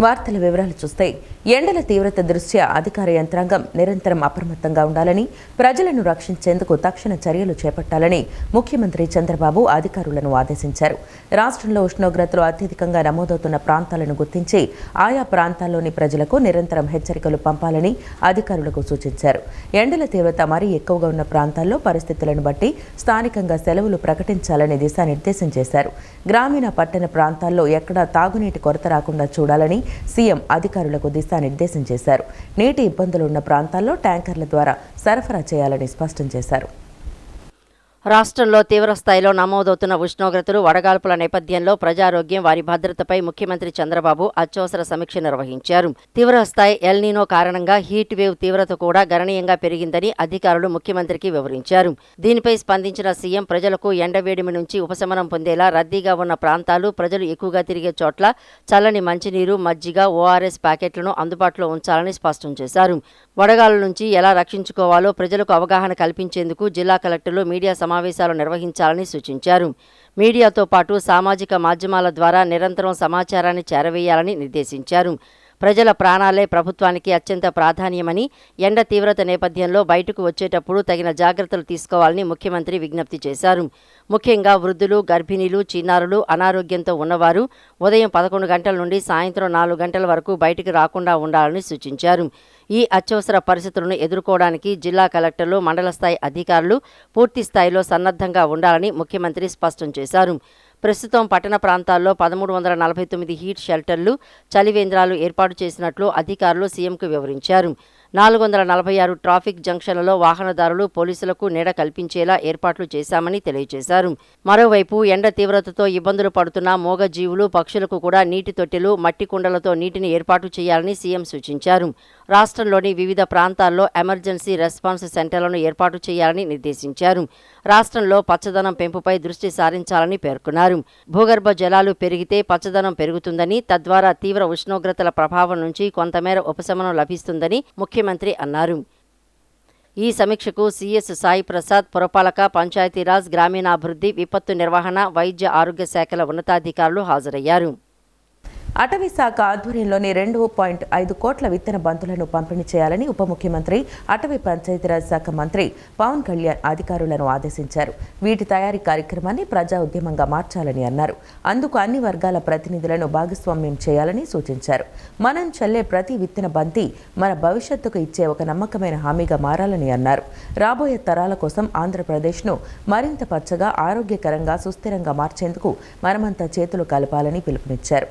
వార్తల వివరాలు చూస్తే ఎండల తీవ్రత దృష్ట్యా అధికార యంత్రాంగం నిరంతరం అప్రమత్తంగా ఉండాలని, ప్రజలను రక్షించేందుకు తక్షణ చర్యలు చేపట్టాలని ముఖ్యమంత్రి చంద్రబాబు అధికారులను ఆదేశించారు. రాష్ట్రంలో ఉష్ణోగ్రతలు అత్యధికంగా నమోదవుతున్న ప్రాంతాలను గుర్తించి ఆయా ప్రాంతాల్లోని ప్రజలకు నిరంతరం హెచ్చరికలు పంపాలని అధికారులకు సూచించారు. ఎండల తీవ్రత మరీ ఎక్కువగా ఉన్న ప్రాంతాల్లో పరిస్థితులను బట్టి స్థానికంగా సెలవులు ప్రకటించాలని దిశానిర్దేశం చేశారు. గ్రామీణ పట్టణ ప్రాంతాల్లో ఎక్కడా తాగునీటి కొరత రాకుండా చూడాలని సీఎం అధికారులకు దిశానిర్దేశం చేశారు. నీటి ఇబ్బందులు ఉన్న ప్రాంతాల్లో ట్యాంకర్ల ద్వారా సరఫరా చేయాలని స్పష్టం చేశారు. రాష్ట్రంలో తీవ్రస్థాయిలో నమోదవుతున్న ఉష్ణోగ్రతలు, వడగాల్పుల నేపథ్యంలో ప్రజారోగ్యం, వారి భద్రతపై ముఖ్యమంత్రి చంద్రబాబు అత్యవసర సమీక్ష నిర్వహించారు. తీవ్రస్థాయి ఎల్ నీనో కారణంగా హీట్ వేవ్ తీవ్రత కూడా గణనీయంగా పెరిగిందని అధికారులు ముఖ్యమంత్రికి వివరించారు. దీనిపై స్పందించిన సీఎం ప్రజలకు ఎండవేడిమి నుంచి ఉపశమనం పొందేలా రద్దీగా ఉన్న ప్రాంతాలు, ప్రజలు ఎక్కువగా తిరిగే చోట్ల చల్లని మంచినీరు, మజ్జిగ, ఓఆర్ఎస్ ప్యాకెట్లను అందుబాటులో ఉంచాలని స్పష్టం చేశారు. వడగాలుల నుంచి ఎలా రక్షించుకోవాలో ప్రజలకు అవగాహన కల్పించేందుకు జిల్లా కలెక్టర్లు మీడియా సమావేశాలు నిర్వహించాలని సూచించారు. మీడియాతో పాటు సామాజిక మాధ్యమాల ద్వారా నిరంతరం సమాచారాన్ని చేరవేయాలని నిర్దేశించారు. ప్రజల ప్రాణాలే ప్రభుత్వానికి అత్యంత ప్రాధాన్యమని, ఎండ తీవ్రత నేపథ్యంలో బయటకు వచ్చేటప్పుడు తగిన జాగ్రత్తలు తీసుకోవాలని ముఖ్యమంత్రి విజ్ఞప్తి చేశారు. ముఖ్యంగా వృద్ధులు, గర్భిణీలు, చిన్నారులు, అనారోగ్యంతో ఉన్నవారు ఉదయం 11 గంటల నుండి సాయంత్రం 4 గంటల వరకు బయటికి రాకుండా ఉండాలని సూచించారు. ఈ అత్యవసర పరిస్థితులను ఎదుర్కోవడానికి జిల్లా కలెక్టర్లు, మండల స్థాయి అధికారులు పూర్తి స్థాయిలో సన్నద్ధంగా ఉండాలని ముఖ్యమంత్రి స్పష్టం చేశారు. ప్రస్తుతం పట్టణ ప్రాంతాల్లో 1349 హీట్ షెల్టర్లు, చలివేంద్రాలు ఏర్పాటు చేసినట్లు అధికారులు సీఎంకు వివరించారు. 446 ట్రాఫిక్ జంక్షన్లలో వాహనదారులు, పోలీసులకు నీడ కల్పించేలా ఏర్పాట్లు చేశామని తెలియజేశారు. మరోవైపు ఎండ తీవ్రతతో ఇబ్బందులు పడుతున్న మూగజీవులు, పక్షులకు కూడా నీటి తొట్టెలు, మట్టి కుండలతో నీటిని ఏర్పాటు చేయాలని సీఎం సూచించారు. రాష్ట్రంలోని వివిధ ప్రాంతాల్లో ఎమర్జెన్సీ రెస్పాన్స్ సెంటర్లను ఏర్పాటు చేయాలని నిర్దేశించారు. రాష్ట్రంలో పచ్చదనం పెంపుపై దృష్టి సారించాలని పేర్కొన్నారు. భూగర్భ జలాలు పెరిగితే పచ్చదనం పెరుగుతుందని, తద్వారా తీవ్ర ఉష్ణోగ్రతల ప్రభావం నుంచి కొంతమేర ఉపశమనం లభిస్తుందని ముఖ్యమంత్రి అన్నారు. ఈ సమీక్షకు సీఎస్ సాయి ప్రసాద్, పురపాలక, పంచాయతీరాజ్, గ్రామీణాభివృద్ధి, విపత్తు నిర్వహణ, వైద్య ఆరోగ్య శాఖల ఉన్నతాధికారులు హాజరయ్యారు. అటవీ శాఖ ఆధ్వర్యంలోని 2.5 కోట్ల విత్తన బంతులను పంపిణీ చేయాలని ఉప ముఖ్యమంత్రి, అటవీ పంచాయతీరాజ్ శాఖ మంత్రి పవన్ కళ్యాణ్ అధికారులను ఆదేశించారు. వీటి తయారీ కార్యక్రమాన్ని ప్రజా ఉద్యమంగా మార్చాలని అన్నారు. అందుకు అన్ని వర్గాల ప్రతినిధులను భాగస్వామ్యం చేయాలని సూచించారు. మనం చల్లే ప్రతి విత్తన బంతి మన భవిష్యత్తుకు ఇచ్చే ఒక నమ్మకమైన హామీగా మారాలని అన్నారు. రాబోయే తరాల కోసం ఆంధ్రప్రదేశ్ను మరింత పచ్చగా, ఆరోగ్యకరంగా, సుస్థిరంగా మార్చేందుకు మనమంతా చేతులు కలపాలని పిలుపునిచ్చారు.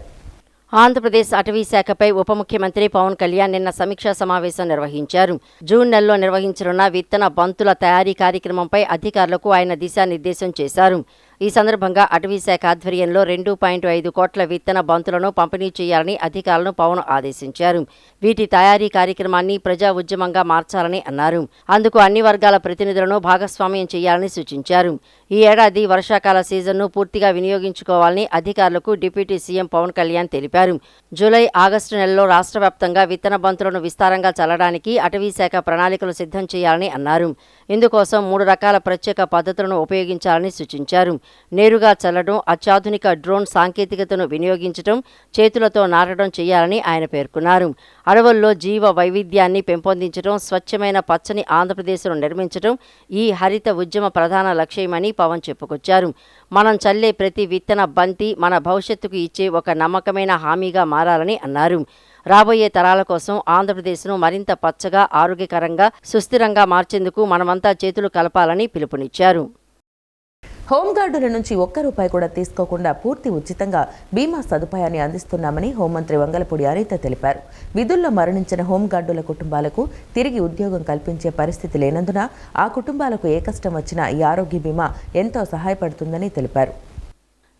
ఆంధ్రప్రదేశ్ అటవీ శాఖపై ఉప ముఖ్యమంత్రి పవన్ కళ్యాణ్ నిన్న సమీక్షా సమావేశం నిర్వహించారు. జూన్ నెలలో నిర్వహించనున్న విత్తన బంతుల తయారీ కార్యక్రమంపై అధికారులకు ఆయన దిశానిర్దేశం చేశారు. ఈ సందర్భంగా అటవీ శాఖ ఆధ్వర్యంలో 2.5 కోట్ల విత్తన బంతులను పంపిణీ చేయాలని అధికారులను పవన్ ఆదేశించారు. వీటి తయారీ కార్యక్రమాన్ని ప్రజా ఉద్యమంగా మార్చాలని అన్నారు. అందుకు అన్ని వర్గాల ప్రతినిధులను భాగస్వామ్యం చేయాలని సూచించారు. ఈ ఏడాది వర్షాకాల సీజన్ను పూర్తిగా వినియోగించుకోవాలని అధికారులకు డిప్యూటీ సీఎం పవన్ కళ్యాణ్ తెలిపారు. జూలై, ఆగస్టు నెలలో రాష్ట్ర వ్యాప్తంగా విత్తన బంతులను విస్తారంగా చల్లడానికి అటవీ శాఖ ప్రణాళికలు సిద్ధం చేయాలని అన్నారు. ఇందుకోసం 3 రకాల ప్రత్యేక పద్ధతులను ఉపయోగించాలని సూచించారు. నేరుగా చల్లడం, అత్యాధునిక డ్రోన్ సాంకేతికతను వినియోగించడం, చేతులతో నాటడం చేయాలని ఆయన పేర్కొన్నారు. అడవుల్లో జీవ వైవిధ్యాన్ని పెంపొందించడం, స్వచ్ఛమైన పచ్చని ఆంధ్రప్రదేశ్ను నిర్మించడం ఈ హరిత ఉద్యమ ప్రధాన లక్ష్యమని పవన్ చెప్పుకొచ్చారు. మనం చల్లే ప్రతి విత్తన బంతి మన భవిష్యత్తుకు ఇచ్చే ఒక నమ్మకమైన హామీగా మారాలని అన్నారు. రాబోయే తరాల కోసం ఆంధ్రప్రదేశ్ను మరింత పచ్చగా, ఆరోగ్యకరంగా, సుస్థిరంగా మార్చేందుకు మనమంతా చేతులు కలపాలని పిలుపునిచ్చారు. హోంగార్డుల నుంచి ₹1 కూడా తీసుకోకుండా పూర్తి ఉచితంగా బీమా సదుపాయాన్ని అందిస్తున్నామని హోంమంత్రి వంగలపూడి అనిత తెలిపారు. విధుల్లో మరణించిన హోంగార్డుల కుటుంబాలకు తిరిగి ఉద్యోగం కల్పించే పరిస్థితి లేనందున ఆ కుటుంబాలకు ఏ కష్టం వచ్చినా ఈ ఆరోగ్య బీమా ఎంతో సహాయపడుతుందని తెలిపారు.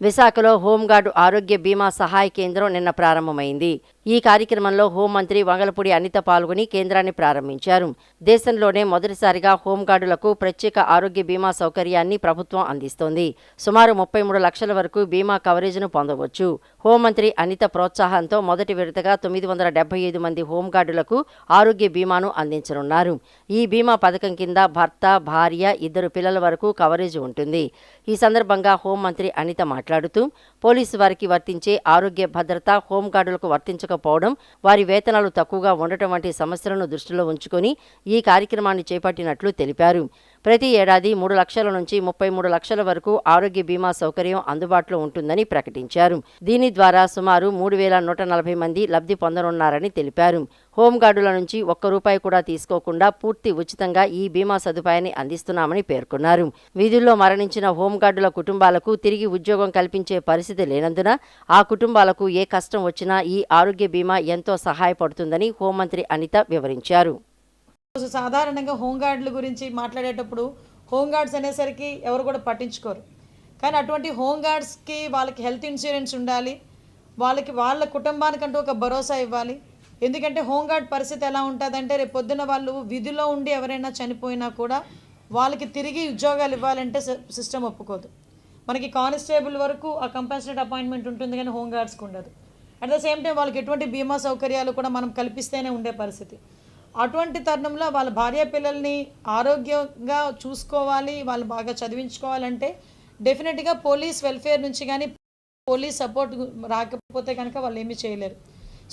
విశాఖలో హోంగార్డు ఆరోగ్య బీమా సహాయ కేంద్రం నిన్న ప్రారంభమైంది. ఈ కార్యక్రమంలో హోంమంత్రి వంగలపూడి అనిత పాల్గొని కేంద్రాన్ని ప్రారంభించారు. దేశంలోనే మొదటిసారిగా హోంగార్డులకు ప్రత్యేక ఆరోగ్య బీమా సౌకర్యాన్ని ప్రభుత్వం అందిస్తోంది. సుమారు 33 లక్షల వరకు బీమా కవరేజ్ను పొందవచ్చు. హోంమంత్రి అనిత ప్రోత్సాహంతో మొదటి విడతగా 975 మంది హోంగార్డులకు ఆరోగ్య బీమాను అందించనున్నారు. ఈ బీమా పథకం కింద భర్త, భార్య, 2 పిల్లల వరకు కవరేజ్ ఉంటుంది. ఈ సందర్భంగా హోంమంత్రి అనిత మాట్లాడుతూ పోలీసు వారికి వర్తించే ఆరోగ్య భద్రత హోంగార్డులకు వర్తించక అందకపోవడం, వారి వేతనాలు తక్కువగా ఉండటం వంటి సమస్యలను దృష్టిలో ఉంచుకొని ఈ కార్యక్రమాన్ని చేపట్టినట్లు తెలిపారు. ప్రతి ఏడాది 3 లక్షల నుంచి 33 లక్షల వరకు ఆరోగ్య బీమా సౌకర్యం అందుబాటులో ఉంటుందని ప్రకటించారు. దీని ద్వారా సుమారు 3,140 మంది లబ్ధి పొందనున్నారని తెలిపారు. హోంగార్డుల నుంచి ఒక్క రూపాయి కూడా తీసుకోకుండా పూర్తి ఉచితంగా ఈ బీమా సదుపాయాన్ని అందిస్తున్నామని పేర్కొన్నారు. విధుల్లో మరణించిన హోంగార్డుల కుటుంబాలకు తిరిగి ఉద్యోగం కల్పించే పరిస్థితి లేనందున ఆ కుటుంబాలకు ఏ కష్టం వచ్చినా ఈ ఆరోగ్య బీమా ఎంతో సహాయపడుతుందని హోంమంత్రి అనిత వివరించారు. సాధారణంగా హోంగార్డుల గురించి మాట్లాడేటప్పుడు హోంగార్డ్స్ అనేసరికి ఎవరు కూడా పట్టించుకోరు. కానీ అటువంటి హోంగార్డ్స్కి వాళ్ళకి హెల్త్ ఇన్సూరెన్స్ ఉండాలి, వాళ్ళ కుటుంబానికంటూ ఒక భరోసా ఇవ్వాలి. ఎందుకంటే హోంగార్డ్ పరిస్థితి ఎలా ఉంటుందంటే రేపు పొద్దున వాళ్ళు విధిలో ఉండి ఎవరైనా చనిపోయినా కూడా వాళ్ళకి తిరిగి ఉద్యోగాలు ఇవ్వాలంటే సిస్టమ్ ఒప్పుకోదు. మనకి కానిస్టేబుల్ వరకు ఆ కంపల్సరీ అపాయింట్మెంట్ ఉంటుంది, కానీ హోంగార్డ్స్కి ఉండదు. అట్ ద సేమ్ టైం వాళ్ళకి ఎటువంటి బీమా సౌకర్యాలు కూడా మనం కల్పిస్తేనే ఉండే పరిస్థితి. అటువంటి తరుణంలో వాళ్ళ భార్య పిల్లల్ని ఆరోగ్యంగా చూసుకోవాలి, వాళ్ళు బాగా చదివించుకోవాలంటే డెఫినెట్గా పోలీస్ వెల్ఫేర్ నుంచి కానీ పోలీస్ సపోర్ట్ రాకపోతే కనుక వాళ్ళు ఏమీ చేయలేరు.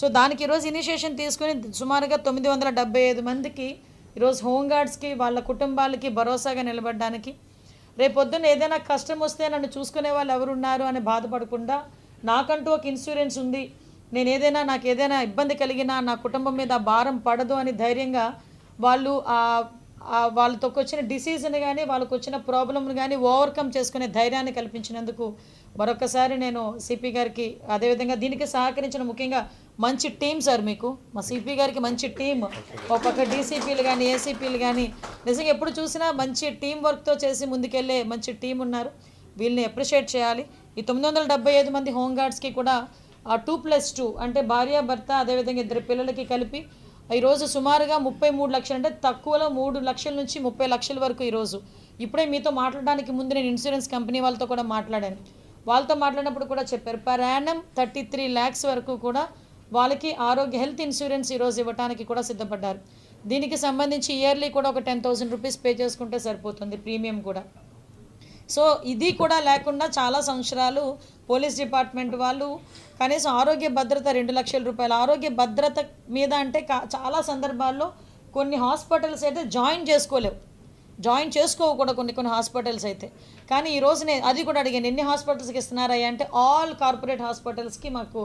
సో దానికి ఈరోజు ఇనిషియేషన్ తీసుకుని సుమారుగా 975 మందికి ఈరోజు హోంగార్డ్స్కి వాళ్ళ కుటుంబాలకి భరోసాగా నిలబడడానికి, రేపొద్దున ఏదైనా కష్టం వస్తే నన్ను చూసుకునే వాళ్ళు ఎవరున్నారు అని బాధపడకుండా నాకంటూ ఒక ఇన్సూరెన్స్ ఉంది, నాకు ఏదైనా ఇబ్బంది కలిగినా నా కుటుంబం మీద భారం పడదు అని ధైర్యంగా వాళ్ళు వాళ్ళతో వచ్చిన డిసీజ్ని కానీ వాళ్ళకు వచ్చిన ప్రాబ్లమ్ని కానీ ఓవర్కమ్ చేసుకునే ధైర్యాన్ని కల్పించినందుకు మరొకసారి నేను సిపి గారికి, అదేవిధంగా దీనికి సహకరించిన ముఖ్యంగా మంచి టీం సార్, మీకు మా సిపి గారికి మంచి టీం, ఒక పక్క డీసీపీలు కానీ ఏసీపీలు కానీ నిజంగా ఎప్పుడు చూసినా మంచి టీం వర్క్తో చేసి ముందుకెళ్ళే మంచి టీం ఉన్నారు. వీళ్ళని అప్రిషియేట్ చేయాలి. ఈ 975 మంది హోంగార్డ్స్కి కూడా 2+2 అంటే భార్య భర్త అదేవిధంగా 2 పిల్లలకి కలిపి ఈరోజు సుమారుగా 33 లక్షలు, అంటే తక్కువలో 3 లక్షల నుంచి 30 లక్షల వరకు ఈరోజు. ఇప్పుడే మీతో మాట్లాడడానికి ముందు నేను ఇన్సూరెన్స్ కంపెనీ వాళ్ళతో కూడా మాట్లాడాను. వాళ్ళతో మాట్లాడినప్పుడు కూడా చెప్పారు పర్ యానం 33 lakhs వరకు కూడా వాళ్ళకి హెల్త్ ఇన్సూరెన్స్ ఈరోజు ఇవ్వడానికి కూడా సిద్ధపడ్డారు. దీనికి సంబంధించి ఇయర్లీ కూడా ఒక 10,000 రూపీస్ పే చేసుకుంటే సరిపోతుంది, ప్రీమియం కూడా. సో ఇది కూడా లేకుండా చాలా సంవత్సరాలు పోలీస్ డిపార్ట్మెంట్ వాళ్ళు కనీసం ఆరోగ్య భద్రత 2 లక్షల రూపాయలు ఆరోగ్య భద్రత మీద అంటే చాలా సందర్భాల్లో కొన్ని హాస్పిటల్స్ అయితే జాయిన్ చేసుకోవు కూడా కొన్ని హాస్పిటల్స్ అయితే. కానీ ఈరోజు నేను అది కూడా అడిగాను, ఎన్ని హాస్పిటల్స్కి ఇస్తున్నారా అంటే ఆల్ కార్పొరేట్ హాస్పిటల్స్కి మాకు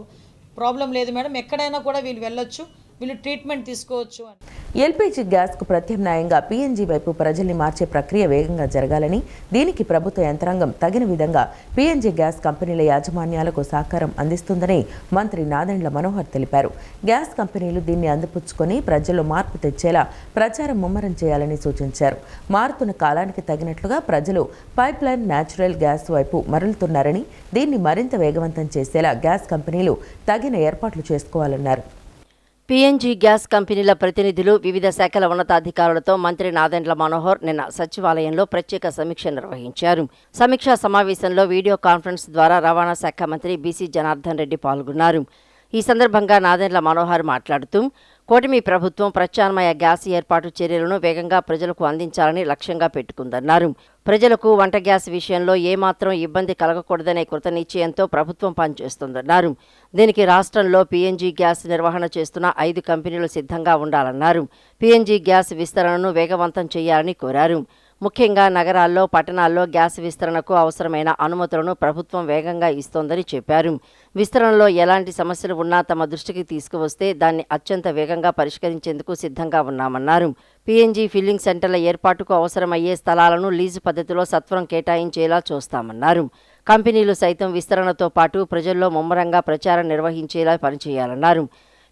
ప్రాబ్లం లేదు మేడం, ఎక్కడైనా కూడా వీళ్ళు వెళ్ళొచ్చు, వీళ్ళు ట్రీట్మెంట్ తీసుకోవచ్చు అని. ఎల్పీజీ గ్యాస్కు ప్రత్యామ్నాయంగా పీఎన్జీ వైపు ప్రజల్ని మార్చే ప్రక్రియ వేగంగా జరగాలని, దీనికి ప్రభుత్వ యంత్రాంగం తగిన విధంగా పీఎన్జీ గ్యాస్ కంపెనీల యాజమాన్యాలకు సహకారం అందిస్తుందని మంత్రి నాదెండ్ల మనోహర్ తెలిపారు. గ్యాస్ కంపెనీలు దీన్ని అందిపుచ్చుకొని ప్రజల్లో మార్పు తెచ్చేలా ప్రచారం ముమ్మరం చేయాలని సూచించారు. మారుతున్న కాలానికి తగినట్లుగా ప్రజలు పైప్లైన్ న్యాచురల్ గ్యాస్ వైపు మరలుతున్నారని, దీన్ని మరింత వేగవంతం చేసేలా గ్యాస్ కంపెనీలు తగిన ఏర్పాట్లు చేసుకోవాలన్నారు. పీఎన్జీ గ్యాస్ కంపెనీల ప్రతినిధులు వివిధ శాఖల ఉన్నతాధికారులతో మంత్రి నాదెండ్ల మనోహర్ నిన్న సచివాలయంలో ప్రత్యేక సమీక్ష నిర్వహించారు. సమీక్షా సమావేశంలో వీడియో కాన్ఫరెన్స్ ద్వారా రవాణా శాఖ మంత్రి బీసీ జనార్దన్ రెడ్డి పాల్గొన్నారు. ఈ సందర్భంగా నాదెండ్ల మనోహర్ మాట్లాడుతూ కూటమి ప్రభుత్వం ప్రత్యామ్నాయ గ్యాస్ ఏర్పాటు చర్యలను వేగంగా ప్రజలకు అందించాలని లక్ష్యంగా పెట్టుకుందన్నారు. ప్రజలకు వంట గ్యాస్ విషయంలో ఏమాత్రం ఇబ్బంది కలగకూడదనే కృతనిశ్చయంతో ప్రభుత్వం పనిచేస్తుందన్నారు. దీనికి రాష్ట్రంలో పీఎన్జీ గ్యాస్ నిర్వహణ చేస్తున్న 5 కంపెనీలు సిద్ధంగా ఉండాలన్నారు. పీఎన్జీ గ్యాస్ విస్తరణను వేగవంతం చేయాలని కోరారు. ముఖ్యంగా నగరాల్లో, పట్టణాల్లో గ్యాస్ విస్తరణకు అవసరమైన అనుమతులను ప్రభుత్వం వేగంగా ఇస్తోందని చెప్పారు. విస్తరణలో ఎలాంటి సమస్యలు ఉన్నా తమ దృష్టికి తీసుకువస్తే దాన్ని అత్యంత వేగంగా పరిష్కరించేందుకు సిద్ధంగా ఉన్నామన్నారు. పీఎన్జీ ఫిల్లింగ్ సెంటర్ల ఏర్పాటుకు అవసరమయ్యే స్థలాలను లీజు పద్ధతిలో సత్వరం కేటాయించేలా చూస్తామన్నారు. కంపెనీలు సైతం విస్తరణతో పాటు ప్రజల్లో ముమ్మరంగా ప్రచారం నిర్వహించేలా పనిచేయాలన్నారు.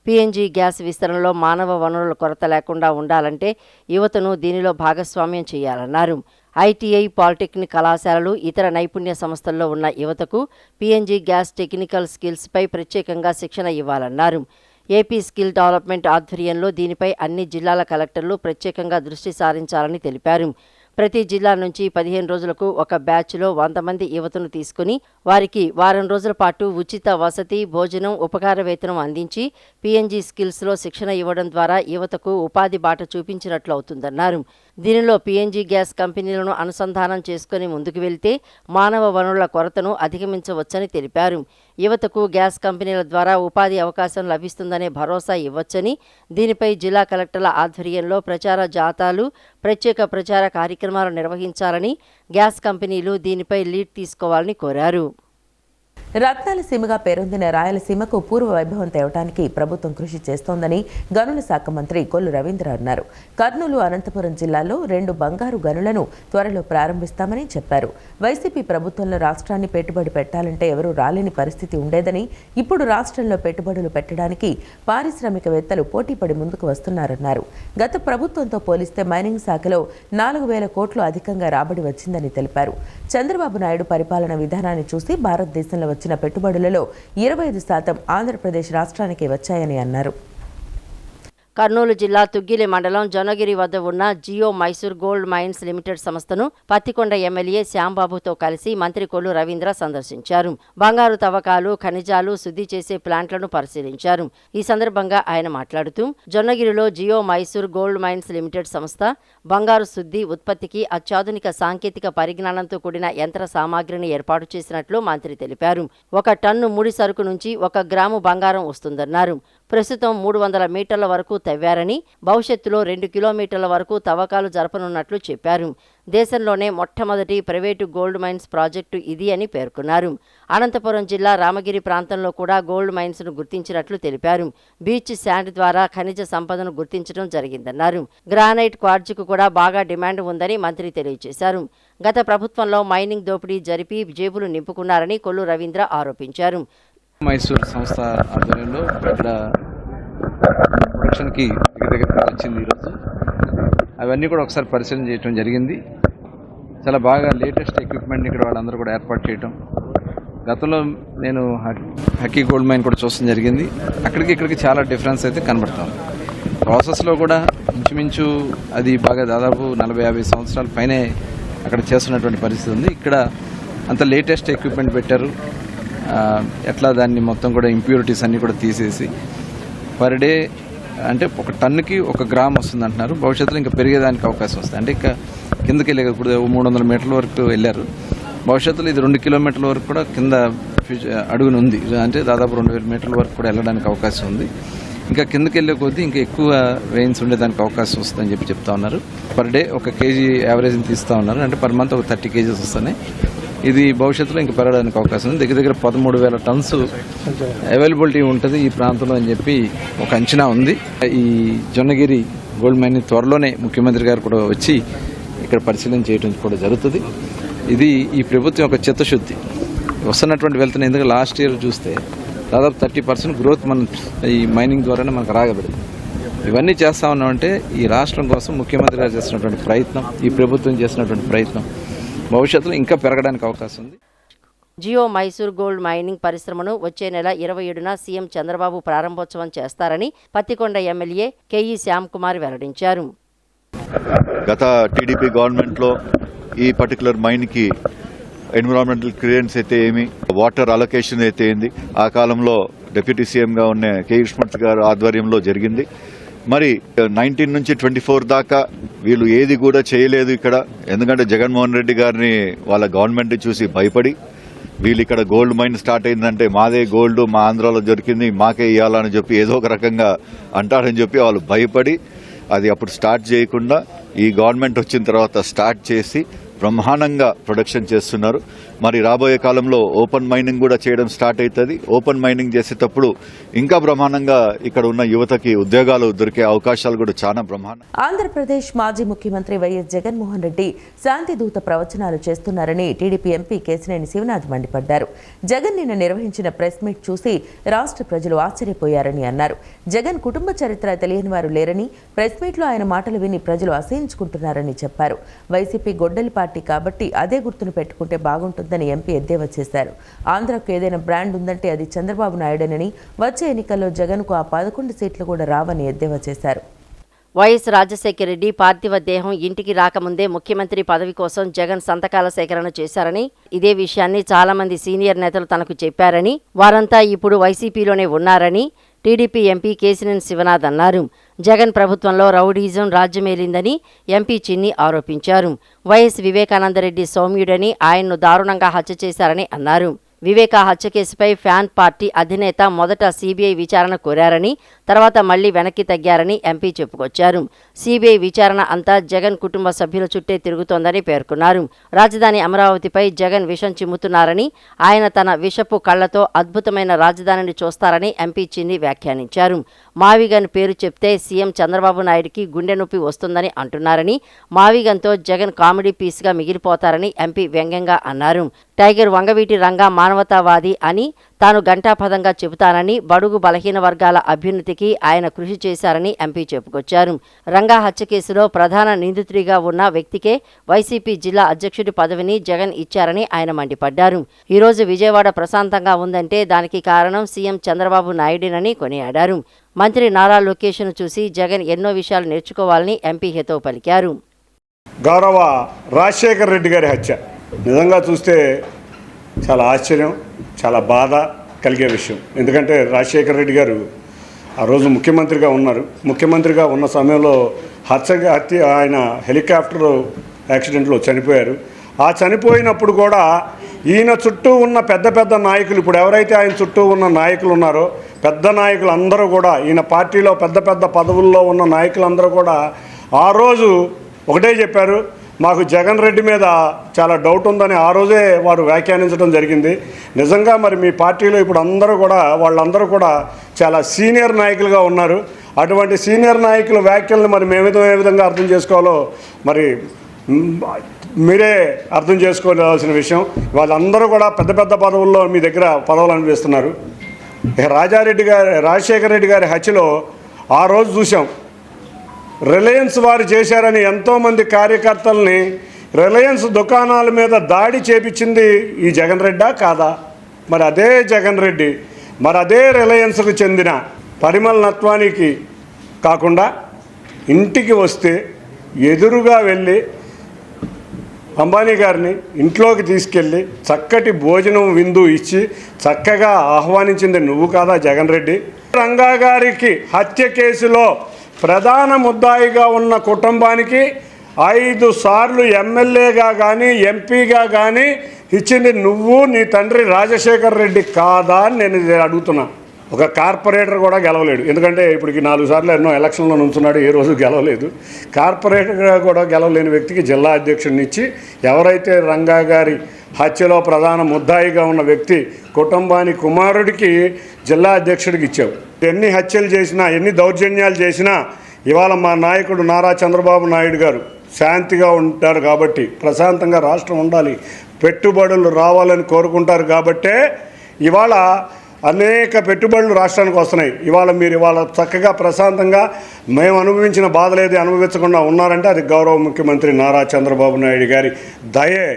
పీఎన్జీ గ్యాస్ విస్తరణలో మానవ వనరుల కొరత లేకుండా ఉండాలంటే యువతను దీనిలో భాగస్వామ్యం చేయాలన్నారు. ఐటీఐ, పాలిటెక్నిక్ కళాశాలలు, ఇతర నైపుణ్య సంస్థల్లో ఉన్న యువతకు పీఎన్జీ గ్యాస్ టెక్నికల్ స్కిల్స్పై ప్రత్యేకంగా శిక్షణ ఇవ్వాలన్నారు. ఏపీ స్కిల్ డెవలప్మెంట్ ఆధ్వర్యంలో దీనిపై అన్ని జిల్లాల కలెక్టర్లు ప్రత్యేకంగా దృష్టి సారించాలని తెలిపారు. ప్రతి జిల్లా నుంచి 15 రోజులకు ఒక బ్యాచ్లో 100 మంది యువతను తీసుకుని వారికి వారం రోజుల పాటు ఉచిత వసతి, భోజనం, ఉపకార వేతనం అందించి పీఎన్జీ స్కిల్స్లో శిక్షణ ఇవ్వడం ద్వారా యువతకు ఉపాధి బాట చూపించినట్లు అవుతుందన్నారు. దీనిలో పీఎన్జీ గ్యాస్ కంపెనీలను అనుసంధానం చేసుకుని ముందుకు వెళ్తే మానవ వనరుల కొరతను అధిగమించవచ్చని తెలిపారు. యువతకు గ్యాస్ కంపెనీల ద్వారా ఉపాధి అవకాశం లభిస్తుందనే భరోసా ఇవ్వొచ్చని, దీనిపై జిల్లా కలెక్టర్ల ఆధ్వర్యంలో ప్రచార జాథాలు, ప్రత్యేక ప్రచార కార్యక్రమాలు నిర్వహించాలని, గ్యాస్ కంపెనీలు దీనిపై లీడ్ తీసుకోవాలని కోరారు. రత్నాలసీమగా పేరొందిన రాయలసీమకు పూర్వ వైభవం తేవడానికి ప్రభుత్వం కృషి చేస్తోందని గనుల శాఖ మంత్రి కొల్లు రవీంద్ర అన్నారు. కర్నూలు, అనంతపురం జిల్లాల్లో 2 బంగారు గనులను త్వరలో ప్రారంభిస్తామని చెప్పారు. వైసీపీ ప్రభుత్వంలో రాష్ట్రాన్ని పెట్టుబడి పెట్టాలంటే ఎవరూ రాలేని పరిస్థితి ఉండేదని, ఇప్పుడు రాష్ట్రంలో పెట్టుబడులు పెట్టడానికి పారిశ్రామికవేత్తలు పోటీపడి ముందుకు వస్తున్నారన్నారు. గత ప్రభుత్వంతో పోలిస్తే మైనింగ్ శాఖలో 4,000 కోట్లు అధికంగా రాబడి వచ్చిందని తెలిపారు. చంద్రబాబు నాయుడు పరిపాలన విధానాన్ని చూసి భారతదేశంలో వచ్చిన పెట్టుబడులలో 25% ఆంధ్రప్రదేశ్ రాష్ట్రానికి వచ్చాయని అన్నారు. కర్నూలు జిల్లా తుగ్గిలి మండలం జొన్నగిరి వద్ద ఉన్న Geo Mysore gold mines limited సంస్థను పత్తికొండ ఎమ్మెల్యే శ్యాంబాబుతో కలిసి మంత్రి కొల్లు రవీంద్ర సందర్శించారు. బంగారు తవ్వకాలు, ఖనిజాలు శుద్ధి చేసే ప్లాంట్లను పరిశీలించారు. ఈ సందర్భంగా ఆయన మాట్లాడుతూ, జొన్నగిరిలో Geo Mysore gold mines Limited సంస్థ బంగారు శుద్ధి, ఉత్పత్తికి అత్యాధునిక సాంకేతిక పరిజ్ఞానంతో కూడిన యంత్ర సామాగ్రిని ఏర్పాటు చేసినట్లు మంత్రి తెలిపారు. 1 టన్ను ముడి సరుకు నుంచి 1 గ్రాము బంగారం వస్తుందన్నారు. ప్రస్తుతం 300 మీటర్ల వరకు తవ్వారని, భవిష్యత్తులో 2 కిలోమీటర్ల వరకు తవ్వకాలు జరపనున్నట్లు చెప్పారు. దేశంలోనే మొట్టమొదటి ప్రైవేటు గోల్డ్ మైన్స్ ప్రాజెక్టు ఇది అని పేర్కొన్నారు. అనంతపురం జిల్లా రామగిరి ప్రాంతంలో కూడా గోల్డ్ మైన్స్ను గుర్తించినట్లు తెలిపారు. బీచ్ శాండ్ ద్వారా ఖనిజ సంపదను గుర్తించడం జరిగిందన్నారు. గ్రానైట్ క్వార్జ్కు కూడా బాగా డిమాండ్ ఉందని మంత్రి తెలియజేశారు. గత ప్రభుత్వంలో మైనింగ్ దోపిడీ జరిపి జేబులు నింపుకున్నారని కొల్లు రవీంద్ర ఆరోపించారు. మైసూర్ సంస్థ ఆధ్వర్యంలో ఇక్కడ ప్రొడక్షన్కి దగ్గర వచ్చింది ఈరోజు. అవన్నీ కూడా ఒకసారి పరిశీలన చేయడం జరిగింది. చాలా బాగా లేటెస్ట్ ఎక్విప్మెంట్ ఇక్కడ వాళ్ళందరూ కూడా ఏర్పాటు చేయటం. గతంలో నేను హక్కీ గోల్డ్ మైన్ కూడా చూడడం జరిగింది. అక్కడికి ఇక్కడికి చాలా డిఫరెన్స్ అయితే కనబడతాం. ప్రాసెస్లో కూడా ఇంచుమించు అది బాగా దాదాపు 40-50 సంవత్సరాల పైనే అక్కడ చేస్తున్నటువంటి పరిస్థితి ఉంది. ఇక్కడ అంత లేటెస్ట్ ఎక్విప్మెంట్ పెట్టారు. ఎట్లా దాన్ని మొత్తం కూడా ఇంప్యూరిటీస్ అన్నీ కూడా తీసేసి పర్ డే అంటే 1 టన్నుకి 1 గ్రామ్ వస్తుంది అంటున్నారు. భవిష్యత్తులో ఇంకా పెరిగేదానికి అవకాశం వస్తుంది. అంటే ఇంకా కిందకి వెళ్ళే ఇప్పుడు 300 మీటర్ల వరకు వెళ్ళారు. భవిష్యత్తులో ఇది 2 కిలోమీటర్ల వరకు కూడా కింద అడుగున ఉంది. అంటే దాదాపు 2000 మీటర్ల వరకు కూడా వెళ్ళడానికి అవకాశం ఉంది. ఇంకా కిందకి వెళ్ళే కొద్దీ ఇంకా ఎక్కువ వెయిన్స్ ఉండేదానికి అవకాశం వస్తుందని చెప్తా ఉన్నారు. పర్ డే 1 కేజీ యావరేజ్ని తీస్తూ ఉన్నారు. అంటే పర్ మంత్ 30 కేజీస్ వస్తున్నాయి. ఇది భవిష్యత్తులో ఇంకా పెరగడానికి అవకాశం ఉంది. దగ్గర 13,000 టన్స్ అవైలబిలిటీ ఉంటుంది ఈ ప్రాంతంలో అని చెప్పి ఒక అంచనా ఉంది. ఈ జొన్నగిరి గోల్డ్ మైన్ త్వరలోనే ముఖ్యమంత్రి గారు కూడా వచ్చి ఇక్కడ పరిశీలన చేయడం కూడా జరుగుతుంది. ఇది ఈ ప్రభుత్వం యొక్క చిత్తశుద్ధి వస్తున్నటువంటి వెళ్తున్న. ఎందుకంటే లాస్ట్ ఇయర్ చూస్తే దాదాపు 30% గ్రోత్ మనం ఈ మైనింగ్ ద్వారానే మనకు రాగబడింది. ఇవన్నీ చేస్తా ఉన్నామంటే ఈ రాష్ట్రం కోసం ముఖ్యమంత్రి గారు చేస్తున్నటువంటి ప్రయత్నం, ఈ ప్రభుత్వం చేసినటువంటి ప్రయత్నం భవిష్యత్తులో ఇంకా పెరగడానికి అవకాశం ఉంది. జియో మైసూర్ గోల్డ్ మైనింగ్ పరిశ్రమను వచ్చే నెల 27న సీఎం చంద్రబాబు ప్రారంభోత్సవం చేస్తారని పత్తికొండ ఎమ్మెల్యే కేఈ శ్యామ్ కుమార్ వెల్లడించారు. గత టీడీపీ గవర్నమెంట్లో ఈ పర్టికులర్ మైన్కి ఎన్విరాన్మెంటల్ క్లియరెన్స్ అయితే ఏమి, వాటర్ అలొకేషన్ అయితే ఏంది, ఆ కాలంలో డిప్యూటీ సీఎంగా ఉన్న కేఈ కృష్ణమూర్తి గారు ఆధ్వర్యంలో జరిగింది. మరి 19 నుంచి 24 దాకా వీళ్ళు ఏది కూడా చేయలేదు ఇక్కడ. ఎందుకంటే జగన్మోహన్ రెడ్డి గారిని వాళ్ళ గవర్నమెంట్ చూసి భయపడి వీళ్ళు ఇక్కడ గోల్డ్ మైన్ స్టార్ట్ అయిందంటే మాదే గోల్డ్ మా ఆంధ్రాలో దొరికింది మాకే ఇవ్వాలని చెప్పి ఏదో ఒక రకంగా అంటారని చెప్పి వాళ్ళు భయపడి అది అప్పుడు స్టార్ట్ చేయకుండా ఈ గవర్నమెంట్ వచ్చిన తర్వాత స్టార్ట్ చేసి బ్రహ్మాండంగా ప్రొడక్షన్ చేస్తున్నారు. మరి రాబోయే కాలంలో ఓపెన్ మైనింగ్ కూడా చేయడం స్టార్ట్ అవుతుంది. ఓపెన్ మైనింగ్ చేసేటప్పుడు ఇంకా బ్రహ్మాండంగా ఇక్కడ ఉన్న యువతకి ఉద్యోగాలు దొరికే అవకాశాలు కూడా చాలా బ్రహ్మాండం. ఆంధ్రప్రదేశ్ మాజీ ముఖ్యమంత్రి వైఎస్ జగన్మోహన్ రెడ్డి శాంతి దూత ప్రవచనాలు చేస్తున్నారని టీడీపీ ఎంపీ కేశినేని శివనాథ్ మండిపడ్డారు. జగన్ నిన్న నిర్వహించిన ప్రెస్ మీట్ చూసి రాష్ట్ర ప్రజలు ఆశ్చర్యపోయారని అన్నారు. జగన్ కుటుంబ చరిత్ర తెలియని వారు లేరని, ప్రెస్ మీట్లో ఆయన మాటలు విని ప్రజలు అసహించుకుంటున్నారని చెప్పారు. వైసీపీ గొడ్డలి పార్టీ కాబట్టి అదే గుర్తును పెట్టుకుంటే బాగుంటుందని ఎంపీ ఎద్దేవా చేశారు. ఆంధ్రకు ఏదైనా బ్రాండ్ ఉందంటే అది చంద్రబాబు నాయుడేనని, వచ్చే ఎన్నికల్లో జగన్కు ఆ 11 సీట్లు కూడా రావని ఎద్దేవా చేశారు. వైఎస్ రాజశేఖర రెడ్డి పార్థివ దేహం ఇంటికి రాకముందే ముఖ్యమంత్రి పదవి కోసం జగన్ సంతకాల సేకరణ చేశారని, ఇదే విషయాన్ని చాలా మంది సీనియర్ నేతలు తనకు చెప్పారని, వారంతా ఇప్పుడు వైసీపీలోనే ఉన్నారని టీడీపీ ఎంపీ కేశినేని శివనాథ్ అన్నారు. జగన్ ప్రభుత్వంలో రౌడీజం రాజ్యమేలిందని ఎంపీ చిన్ని ఆరోపించారు. వైఎస్ వివేకానందరెడ్డి సౌమ్యుడని, ఆయన్ను దారుణంగా హత్య చేశారని అన్నారు. వివేకా హత్య కేసుపై ఫ్యాన్ పార్టీ అధినేత మొదట సీబీఐ విచారణ కోరారని తర్వాత మళ్లీ వెనక్కి తగ్గారని ఎంపీ చెప్పుకొచ్చారు. సీబీఐ విచారణ అంతా జగన్ కుటుంబ సభ్యుల చుట్టే తిరుగుతోందని పేర్కొన్నారు. రాజధాని అమరావతిపై జగన్ విషం చిమ్ముతున్నారని, ఆయన తన విషపు కళ్లతో అద్భుతమైన రాజధానిని చూస్తారని ఎంపీ చిన్ని వ్యాఖ్యానించారు. మావిగన్ పేరు చెప్తే సీఎం చంద్రబాబు నాయుడికి గుండె నొప్పి వస్తుందని అంటున్నారని, మావిగన్తో జగన్ కామెడీ పీస్గా మిగిలిపోతారని ఎంపీ వ్యంగ్యంగా అన్నారు. టైగర్ వంగవీటి రంగా మానవతావాది అని తాను ఘంటాపథంగా చెబుతానని, బడుగు బలహీన వర్గాల అభ్యున్నతికి ఆయన కృషి చేశారని ఎంపీ చెప్పుకొచ్చారు. రంగా హత్య కేసులో ప్రధాన నిందితుడిగా ఉన్న వ్యక్తికే వైసీపీ జిల్లా అధ్యక్షుడి పదవిని జగన్ ఇచ్చారని ఆయన మండిపడ్డారు. ఈరోజు విజయవాడ ప్రశాంతంగా ఉందంటే దానికి కారణం సీఎం చంద్రబాబు నాయుడేనని కొనియాడారు. మంత్రి నారా లోకేష్ను చూసి జగన్ ఎన్నో విషయాలు నేర్చుకోవాలని ఎంపీ హితవు పలికారు. గౌరవ రాజశేఖర్ రెడ్డి గారి హత్య నిజంగా చూస్తే చాలా ఆశ్చర్యం, చాలా బాధ కలిగే విషయం. ఎందుకంటే రాజశేఖర్ రెడ్డి గారు ఆ రోజు ముఖ్యమంత్రిగా ఉన్నారు. ముఖ్యమంత్రిగా ఉన్న సమయంలో హత్య ఆయన హెలికాప్టర్ యాక్సిడెంట్లో చనిపోయారు. ఆ చనిపోయినప్పుడు కూడా ఈయన చుట్టూ ఉన్న పెద్ద పెద్ద నాయకులు, ఇప్పుడు ఎవరైతే ఆయన చుట్టూ ఉన్న నాయకులు ఉన్నారో పెద్ద నాయకులు అందరూ కూడా, ఈయన పార్టీలో పెద్ద పెద్ద పదవుల్లో ఉన్న నాయకులందరూ కూడా ఆ రోజు ఒకటే చెప్పారు, మాకు జగన్ రెడ్డి మీద చాలా డౌట్ ఉందని ఆ రోజే వారు వ్యాఖ్యానించడం జరిగింది. నిజంగా మరి మీ పార్టీలో ఇప్పుడు వాళ్ళందరూ కూడా చాలా సీనియర్ నాయకులుగా ఉన్నారు. అటువంటి సీనియర్ నాయకుల వ్యాఖ్యలను మరి ఏ విధంగా అర్థం చేసుకోవాలో మరి మీరే అర్థం చేసుకోవాల్సిన విషయం. వాళ్ళందరూ కూడా పెద్ద పెద్ద పదవుల్లో మీ దగ్గర పదవులు అనిపిస్తున్నారు. రాజశేఖర రెడ్డి గారి హత్యలో ఆ రోజు చూసాం, రిలయన్స్ వారు చేశారని ఎంతోమంది కార్యకర్తల్ని రిలయన్స్ దుకాణాల మీద దాడి చేపించింది ఈ జగన్ రెడ్డా కాదా? మరి అదే జగన్ రెడ్డి మరి అదే రిలయన్స్కు చెందిన పరిమళ నత్వానికి కాకుండా ఇంటికి వస్తే ఎదురుగా వెళ్ళి అంబానీ గారిని ఇంట్లోకి తీసుకెళ్ళి చక్కటి భోజనం విందు ఇచ్చి చక్కగా ఆహ్వానించింది నువ్వు కాదా జగన్ రెడ్డి? రంగా గారికి హత్య కేసులో ప్రధాన ముద్దాయిగా ఉన్న కుటుంబానికి 5 సార్లు ఎమ్మెల్యేగా కానీ ఎంపీగా కానీ ఇచ్చింది నువ్వు, నీ తండ్రి రాజశేఖర్ రెడ్డి కాదా అని నేను అడుగుతున్నా. ఒక కార్పొరేటర్ కూడా గెలవలేడు, ఎందుకంటే ఇప్పటికి 4 సార్లు ఎన్నో ఎలక్షన్లో నుంచున్నాడు, ఏ రోజు గెలవలేదు. కార్పొరేటర్గా కూడా గెలవలేని వ్యక్తికి జిల్లా అధ్యక్షుడిని ఇచ్చి, ఎవరైతే రంగా గారి హత్యలో ప్రధాన ముద్దాయిగా ఉన్న వ్యక్తి కుటుంబానికి కుమారుడికి జిల్లా అధ్యక్షుడికి ఇచ్చావు. ఎన్ని హత్యలు చేసినా, ఎన్ని దౌర్జన్యాలు చేసినా ఇవాళ మా నాయకుడు నారా చంద్రబాబు నాయుడు గారు శాంతిగా ఉంటారు కాబట్టి, ప్రశాంతంగా రాష్ట్రం ఉండాలి, పెట్టుబడులు రావాలని కోరుకుంటారు కాబట్టే ఇవాళ అనేక పెట్టుబడులు రాష్ట్రానికి వస్తున్నాయి. మీరు చక్కగా ప్రశాంతంగా మేము అనుభవించిన బాధలేదే అనుభవించకుండా ఉన్నారంటే అది గౌరవ ముఖ్యమంత్రి నారా చంద్రబాబు నాయుడు గారి దయే.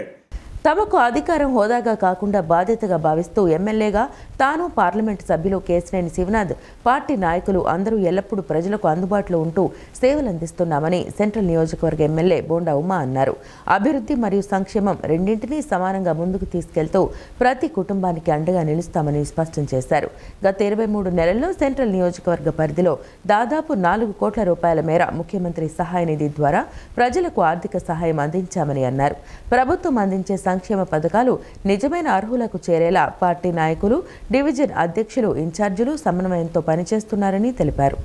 తమకు అధికారం హోదాగా కాకుండా బాధ్యతగా భావిస్తూ ఎమ్మెల్యేగా తాను పార్లమెంటు సభ్యులు కేశినేని శివనాథ్, పార్టీ నాయకులు అందరూ ఎల్లప్పుడూ ప్రజలకు అందుబాటులో ఉంటూ సేవలందిస్తున్నామని సెంట్రల్ నియోజకవర్గ ఎమ్మెల్యే బోండా ఉమా అన్నారు. అభివృద్ధి మరియు సంక్షేమం రెండింటినీ సమానంగా ముందుకు తీసుకెళ్తూ ప్రతి కుటుంబానికి అండగా నిలుస్తామని స్పష్టం చేశారు. గత 23 నెలల్లో సెంట్రల్ నియోజకవర్గ పరిధిలో దాదాపు 4 కోట్ల రూపాయల మేర ముఖ్యమంత్రి సహాయ నిధి ద్వారా ప్రజలకు ఆర్థిక సహాయం అందించామని అన్నారు. ప్రభుత్వం అందించే సంక్షేమ పథకాలు నిజమైన అర్హులకు చేరేలా పార్టీ నాయకులు, డివిజన్ అధ్యక్షులు, ఇన్ఛార్జీలు సమన్వయంతో పనిచేస్తున్నారని తెలిపారు.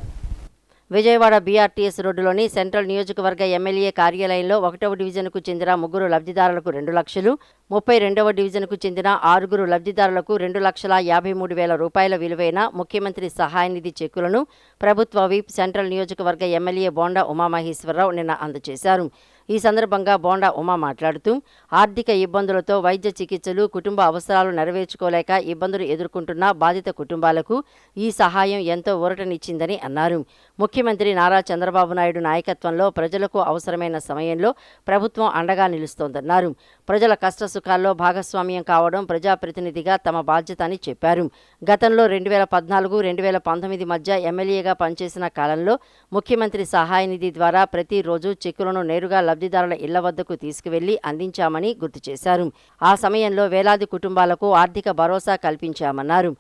విజయవాడ బీఆర్టీఎస్ రోడ్డులోని సెంట్రల్ నియోజకవర్గ ఎమ్మెల్యే కార్యాలయంలో 1వ డివిజన్కు చెందిన 3 లబ్ధిదారులకు 2 లక్షలు, 32వ డివిజన్కు చెందిన 6 లబ్ధిదారులకు 2,53,000 రూపాయల విలువైన ముఖ్యమంత్రి సహాయ నిధి చెక్కులను ప్రభుత్వ విప్ సెంట్రల్ నియోజకవర్గ ఎమ్మెల్యే బోండా ఉమామహేశ్వరరావు నిన్న అందజేశారు. ఈ సందర్భంగా బోండా ఉమా మాట్లాడుతూ ఆర్థిక ఇబ్బందులతో వైద్య చికిత్సలు, కుటుంబ అవసరాలు నెరవేర్చుకోలేక ఇబ్బందులు ఎదుర్కొంటున్న బాధిత కుటుంబాలకు ఈ సహాయం ఎంతో ఊరటనిచ్చిందని అన్నారు. ముఖ్యమంత్రి నారా చంద్రబాబు నాయుడు నాయకత్వంలో ప్రజలకు అవసరమైన సమయంలో ప్రభుత్వం అండగా నిలుస్తోందన్నారు. ప్రజల కష్ట సుఖాల్లో భాగస్వామ్యం కావడం ప్రజాప్రతినిధిగా తమ బాధ్యత అని చెప్పారు. గతంలో 2014-2019 మధ్య ఎమ్మెల్యేగా పనిచేసిన కాలంలో ముఖ్యమంత్రి సహాయ నిధి ద్వారా ప్రతిరోజు చెక్కులను నేరుగా లబ్ధిదారుల ఇళ్ల వద్దకు తీసుకువెళ్లి అందించామని గుర్తు చేశారు. ఆ సమయంలో వేలాది కుటుంబాలకు ఆర్థిక భరోసా కల్పించామన్నారు.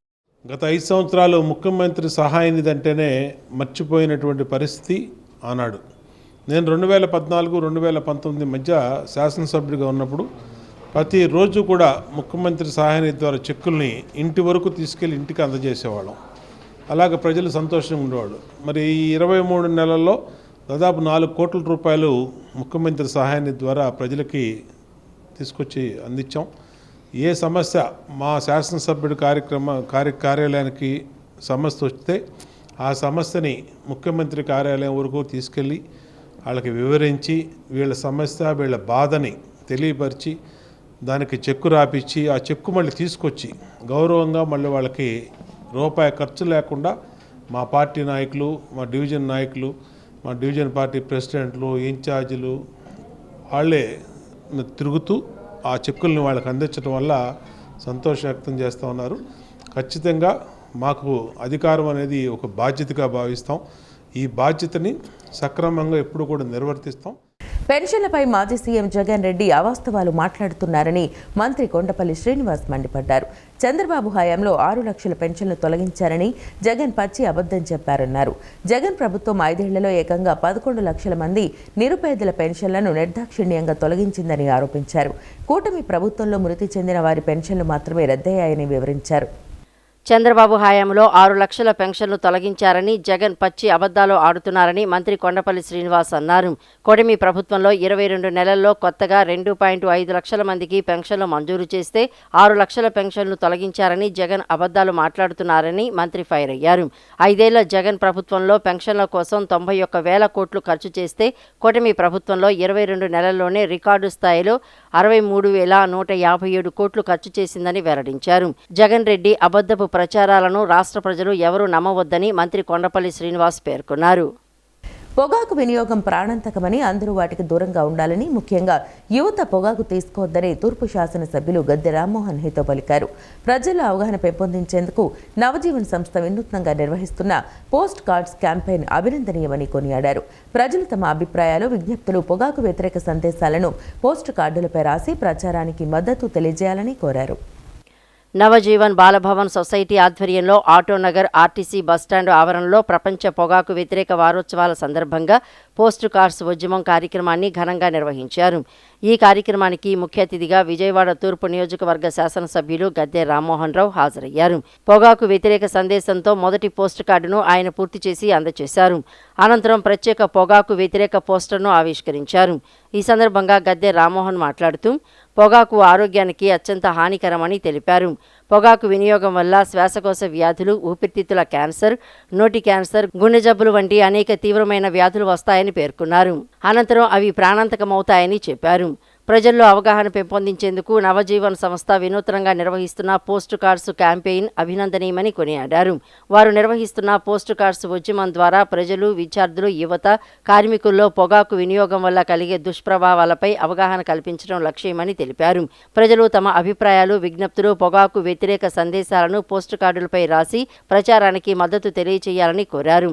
గత 5 సంవత్సరాలు ముఖ్యమంత్రి సహాయ నిధి అంటేనే మర్చిపోయినటువంటి పరిస్థితి ఆనాడు. నేను 2014-2019 మధ్య శాసనసభ్యుడిగా ఉన్నప్పుడు ప్రతిరోజు కూడా ముఖ్యమంత్రి సహాయ నిధి ద్వారా చెక్కుల్ని ఇంటి వరకు తీసుకెళ్లి ఇంటికి అందజేసేవాళ్ళం. అలాగే ప్రజలు సంతోషంగా ఉండేవాళ్ళు. మరి ఈ 23 నెలల్లో దాదాపు 4 కోట్ల రూపాయలు ముఖ్యమంత్రి సహాయ నిధి ద్వారా ప్రజలకి తీసుకొచ్చి అందించాం. ఏ సమస్య మా శాసనసభ్యుడి కార్యాలయానికి సమస్య వస్తే ఆ సమస్యని ముఖ్యమంత్రి కార్యాలయం వరకు తీసుకెళ్ళి వాళ్ళకి వివరించి వీళ్ళ సమస్య వీళ్ళ బాధని తెలియపరిచి దానికి చెక్కు రాపిచ్చి ఆ చెక్కు మళ్ళీ తీసుకొచ్చి గౌరవంగా మళ్ళీ వాళ్ళకి రూపాయి ఖర్చు లేకుండా మా పార్టీ నాయకులు, మా డివిజన్ నాయకులు, మా డివిజన్ పార్టీ ప్రెసిడెంట్లు, ఇన్ఛార్జీలు వాళ్ళే తిరుగుతూ ఆ చెక్కుల్ని వాళ్ళకి అందించడం వల్ల సంతోషం వ్యక్తం చేస్తూ ఉన్నారు. ఖచ్చితంగా మాకు అధికారం అనేది ఒక బాధ్యతగా భావిస్తాం. ఈ బాధ్యతని సక్రమంగా ఎప్పుడు కూడా నిర్వర్తిస్తాం. పెన్షన్లపై మాజీ సీఎం జగన్ రెడ్డి అవాస్తవాలు మాట్లాడుతున్నారని మంత్రి కొండపల్లి శ్రీనివాస్ మండిపడ్డారు. చంద్రబాబు హయాంలో 6 లక్షల పెన్షన్లు తొలగించారని జగన్ పచ్చి అబద్ధం చెప్పారన్నారు. జగన్ ప్రభుత్వం 5 ఏళ్లలో ఏకంగా 11 లక్షల మంది నిరుపేదల పెన్షన్లను నిర్దాక్షిణ్యంగా తొలగించిందని ఆరోపించారు. కూటమి ప్రభుత్వంలో మృతి చెందిన వారి పెన్షన్లు మాత్రమే రద్దయ్యాయని వివరించారు. చంద్రబాబు హయాంలో 6 లక్షల పెన్షన్లు తొలగించారని జగన్ పచ్చి అబద్ధాలు ఆడుతున్నారని మంత్రి కొండపల్లి శ్రీనివాస్ అన్నారు. కూటమి ప్రభుత్వంలో 22 నెలల్లో కొత్తగా 2.5 లక్షల మందికి పెన్షన్లు మంజూరు చేస్తే 6 లక్షల పెన్షన్లు తొలగించారని జగన్ అబద్ధాలు మాట్లాడుతున్నారని మంత్రి ఫైర్ అయ్యారు. 5 ఏళ్ల జగన్ ప్రభుత్వంలో పెన్షన్ల కోసం 91,000 కోట్లు ఖర్చు చేస్తే కూటమి ప్రభుత్వంలో 22 నెలల్లోనే రికార్డు స్థాయిలో 63,157 కోట్లు ఖర్చు చేసిందని వెల్లడించారు. జగన్ రెడ్డి అబద్ధపు ప్రచారాలను రాష్ట్ర ప్రజలు ఎవరూ నమ్మవద్దని మంత్రి కొండపల్లి శ్రీనివాస్ పేర్కొన్నారు. పొగాకు వినియోగం ప్రాణాంతకమని అందరూ వాటికి దూరంగా ఉండాలని, ముఖ్యంగా యువత పొగాకు తీసుకోవద్దని తూర్పు శాసనసభ్యులు గద్దె రామ్మోహన్ హితో పలికారు. ప్రజల్లో అవగాహన పెంపొందించేందుకు నవజీవన్ సంస్థ వినూత్నంగా నిర్వహిస్తున్న పోస్ట్ కార్డ్స్ క్యాంపెయిన్ అభినందనీయమని కొనియాడారు. ప్రజలు తమ అభిప్రాయాలు, విజ్ఞప్తులు, పొగాకు వ్యతిరేక సందేశాలను పోస్ట్ కార్డులపై రాసి ప్రచారానికి మద్దతు తెలియజేయాలని కోరారు. నవజీవన్ బాలభవన్ సొసైటీ ఆధ్వర్యంలో ఆటోనగర్ ఆర్టీసీ బస్టాండ్ ఆవరణలో ప్రపంచ పొగాకు వ్యతిరేక వారోత్సవాల సందర్భంగా పోస్ట్ కార్డ్స్ ఉద్యమం కార్యక్రమాన్ని ఘనంగా నిర్వహించారు. ఈ కార్యక్రమానికి ముఖ్య అతిథిగా విజయవాడ తూర్పు నియోజకవర్గ శాసనసభ్యులు గద్దె రామ్మోహన్ రావు హాజరయ్యారు. పొగాకు వ్యతిరేక సందేశంతో మొదటి పోస్ట్ కార్డును ఆయన పూర్తి చేసి అందజేశారు. అనంతరం ప్రత్యేక పొగాకు వ్యతిరేక పోస్టర్ను ఆవిష్కరించారు. ఈ సందర్భంగా గద్దె రామ్మోహన్ మాట్లాడుతూ పొగాకు ఆరోగ్యానికి అత్యంత హానికరమని తెలిపారు. పొగాకు వినియోగం వల్ల శ్వాసకోశ వ్యాధులు, ఊపిరితిత్తుల క్యాన్సర్, నోటి క్యాన్సర్, గుండె జబ్బులు వంటి అనేక తీవ్రమైన వ్యాధులు వస్తాయని పేర్కొన్నారు. అనంతరం అవి ప్రాణాంతకమవుతాయని చెప్పారు. ప్రజల్లో అవగాహన పెంపొందించేందుకు నవజీవన్ సంస్థ వినూత్నంగా నిర్వహిస్తున్న పోస్ట్ కార్డ్స్ క్యాంపెయిన్ అభినందనీయమని కొనియాడారు. వారు నిర్వహిస్తున్న పోస్ట్ కార్డ్స్ ఉద్యమం ద్వారా ప్రజలు, విద్యార్థులు, యువత, కార్మికుల్లో పొగాకు వినియోగం వల్ల కలిగే దుష్ప్రభావాలపై అవగాహన కల్పించడం లక్ష్యమని తెలిపారు. ప్రజలు తమ అభిప్రాయాలు, విజ్ఞప్తులు, పొగాకు వ్యతిరేక సందేశాలను పోస్ట్ కార్డులపై రాసి ప్రచారానికి మద్దతు తెలియజేయాలని కోరారు.